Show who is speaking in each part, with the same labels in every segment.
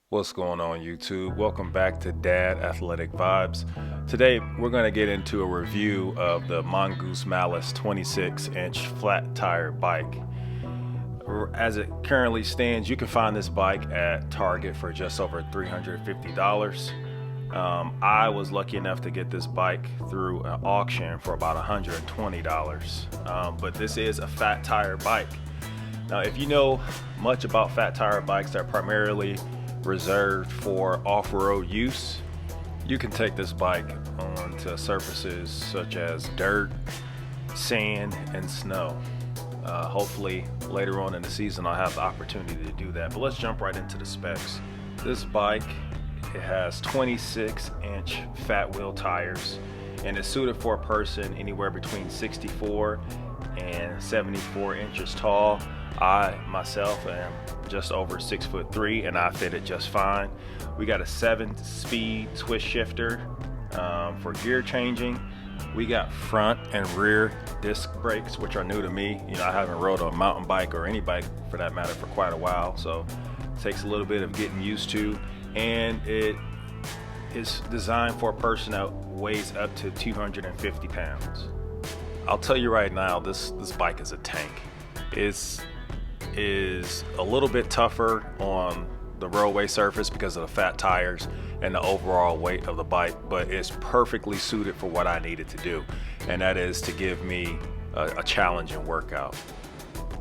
Speaker 1: What's going on YouTube? Welcome back to Dad Athletic Vibes. Today we're going to get into a review of the Mongoose Malus 26-inch flat tire bike. As it currently stands, you can find this bike at Target for just over $350. I was lucky enough to get this bike through an auction for about $120. But this is a fat tire bike. Now, if you know much about fat tire bikes, they're primarily reserved for off-road use. You can take this bike onto surfaces such as dirt, sand, and snow. Hopefully later on in the season I'll have the opportunity to do that, but let's jump right into the specs. This bike, it has 26-inch fat wheel tires and it's suited for a person anywhere between 64 and 74 inches tall. I myself am just over 6'3" and I fit it just fine. We got a 7-speed twist shifter for gear changing. We got front and rear disc brakes, which are new to me. You know, I haven't rode a mountain bike or any bike for that matter for quite a while, so it takes a little bit of getting used to. And it is designed for a person that weighs up to 250 pounds. I'll tell you right now, this bike is a tank. It's is a little bit tougher on the roadway surface because of the fat tires and the overall weight of the bike, but it's perfectly suited for what I needed to do, and that is to give me a challenging workout.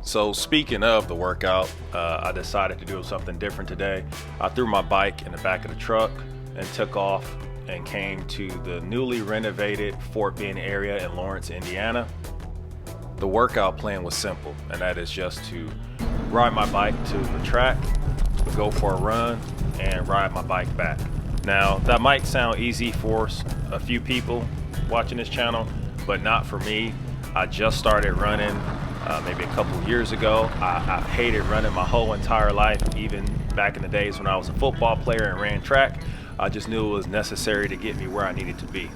Speaker 1: So speaking of the workout, I decided to do something different today. I threw my bike in the back of the truck and took off and came to the newly renovated Fort Bend area in Lawrence, Indiana. The workout plan was simple, and that is just to ride my bike to the track, go for a run, and ride my bike back. Now, that might sound easy for a few people watching this channel, but not for me. I just started running maybe a couple years ago. I've hated running my whole entire life, even back in the days when I was a football player and ran track. I just knew it was necessary to get me where I needed to be.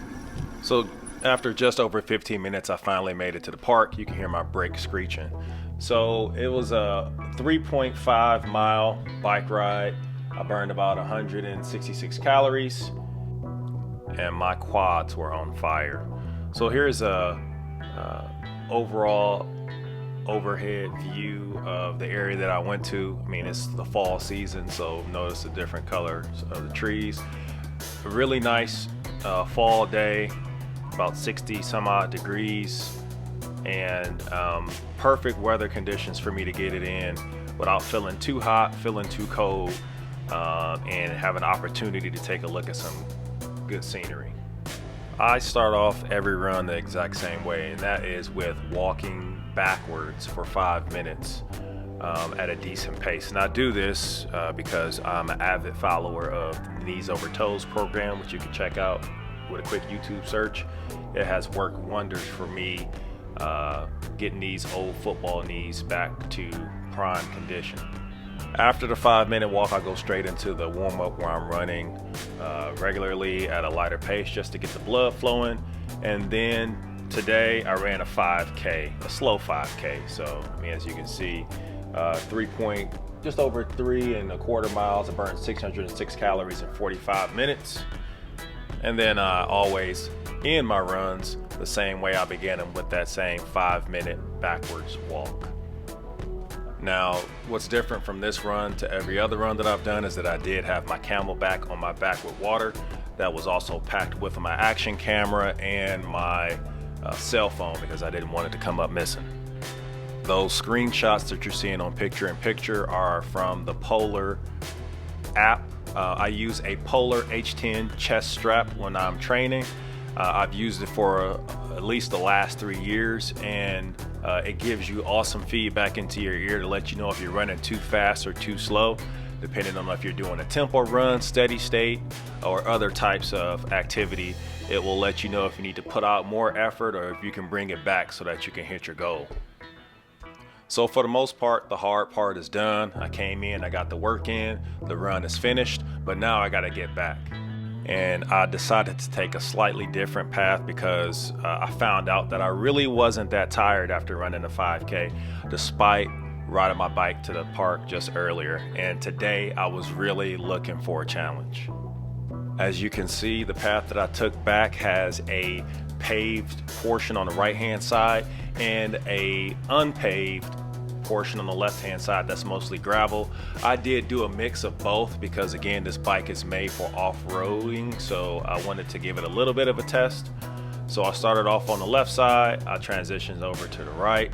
Speaker 1: So after just over 15 minutes, I finally made it to the park. You can hear my brakes screeching. So it was a 3.5 mile bike ride. I burned about 166 calories and my quads were on fire. So here's a overall overhead view of the area that I went to. I mean, it's the fall season, so notice the different colors of the trees. A really nice fall day, about 60 some odd degrees, and perfect weather conditions for me to get it in without feeling too hot, feeling too cold, and have an opportunity to take a look at some good scenery. I start off every run the exact same way, and that is with walking backwards for 5 minutes at a decent pace. And I do this because I'm an avid follower of the Knees Over Toes program, which you can check out with a quick YouTube search. It has worked wonders for me getting these old football knees back to prime condition. After the 5-minute walk, I go straight into the warm-up where I'm running regularly at a lighter pace just to get the blood flowing. And then today I ran a 5K, a slow 5K. So I mean, as you can see, just over 3.25 miles. I burned 606 calories in 45 minutes. And then I always end my runs the same way I began them, with that same 5-minute backwards walk. Now, what's different from this run to every other run that I've done is that I did have my Camelback on my back with water. That was also packed with my action camera and my cell phone because I didn't want it to come up missing. Those screenshots that you're seeing on Picture in Picture are from the Polar app. I use a Polar H10 chest strap when I'm training. I've used it for at least the last 3 years, and it gives you awesome feedback into your ear to let you know if you're running too fast or too slow, depending on if you're doing a tempo run, steady state, or other types of activity. It will let you know if you need to put out more effort or if you can bring it back so that you can hit your goal. So for the most part, the hard part is done. I came in, I got the work in, the run is finished, but now I gotta get back. And I decided to take a slightly different path because I found out that I really wasn't that tired after running the 5K, despite riding my bike to the park just earlier, and today I was really looking for a challenge. As you can see, the path that I took back has a paved portion on the right hand side and a unpaved portion on the left hand side that's mostly gravel. I did do a mix of both because again, this bike is made for off-roading, so I wanted to give it a little bit of a test. So I started off on the left side, I transitioned over to the right,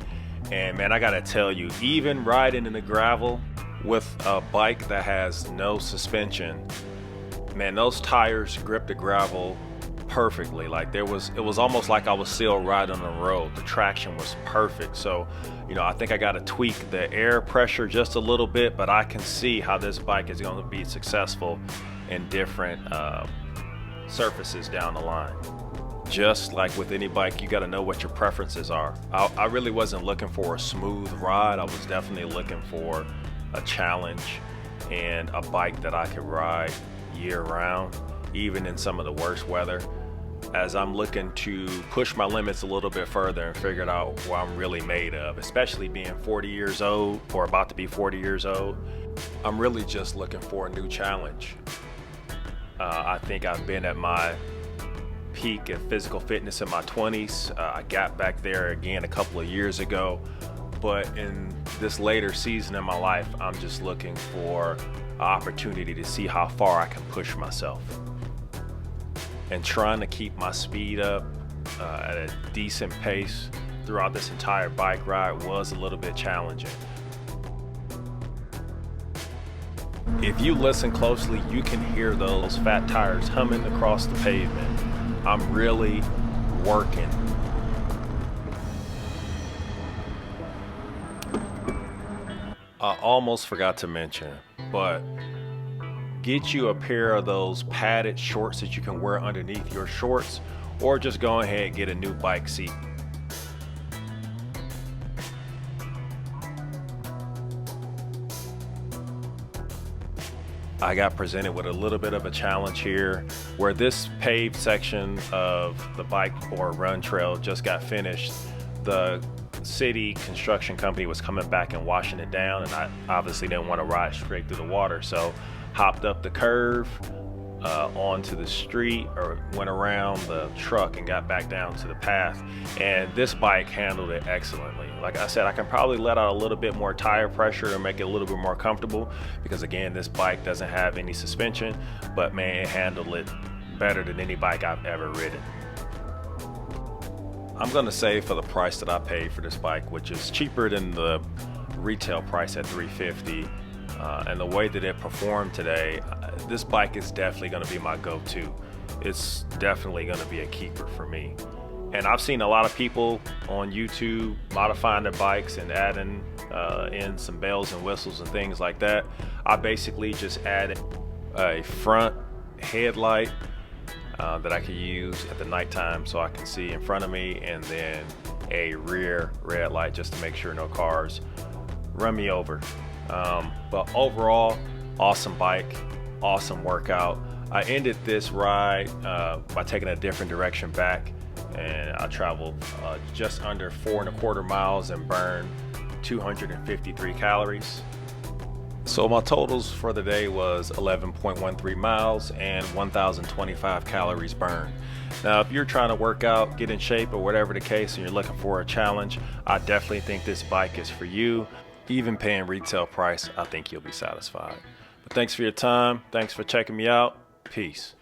Speaker 1: and man, I gotta tell you, even riding in the gravel with a bike that has no suspension, man, those tires grip the gravel perfectly. Like it was almost like I was still riding on the road. The traction was perfect. So, you know, I think I got to tweak the air pressure just a little bit, but I can see how this bike is going to be successful in different surfaces down the line. Just like with any bike, you got to know what your preferences are. I really wasn't looking for a smooth ride. I was definitely looking for a challenge and a bike that I could ride year round, even in some of the worst weather, as I'm looking to push my limits a little bit further and figure out what I'm really made of, especially being 40 years old or about to be 40 years old. I'm really just looking for a new challenge. I think I've been at my peak of physical fitness in my 20s. I got back there again a couple of years ago, but in this later season in my life, I'm just looking for an opportunity to see how far I can push myself. And trying to keep my speed up at a decent pace throughout this entire bike ride was a little bit challenging. If you listen closely, you can hear those fat tires humming across the pavement. I'm really working. I almost forgot to mention, but get you a pair of those padded shorts that you can wear underneath your shorts, or just go ahead and get a new bike seat. I got presented with a little bit of a challenge here where this paved section of the bike or run trail just got finished. The city construction company was coming back and washing it down, and I obviously didn't want to ride straight through the water, so hopped up the curve onto the street, or went around the truck and got back down to the path. And this bike handled it excellently. Like I said, I can probably let out a little bit more tire pressure and make it a little bit more comfortable because again, this bike doesn't have any suspension, but man, it handled it better than any bike I've ever ridden. I'm gonna say for the price that I paid for this bike, which is cheaper than the retail price at $350, and the way that it performed today, this bike is definitely going to be my go-to. It's definitely going to be a keeper for me. And I've seen a lot of people on YouTube modifying their bikes and adding in some bells and whistles and things like that. I basically just added a front headlight that I could use at the nighttime so I can see in front of me, and then a rear red light just to make sure no cars run me over. But overall, awesome bike, awesome workout. I ended this ride by taking a different direction back, and I traveled just under 4.25 miles and burned 253 calories. So my totals for the day was 11.13 miles and 1,025 calories burned. Now, if you're trying to work out, get in shape, or whatever the case, and you're looking for a challenge, I definitely think this bike is for you. Even paying retail price, I think you'll be satisfied. But thanks for your time. Thanks for checking me out. Peace.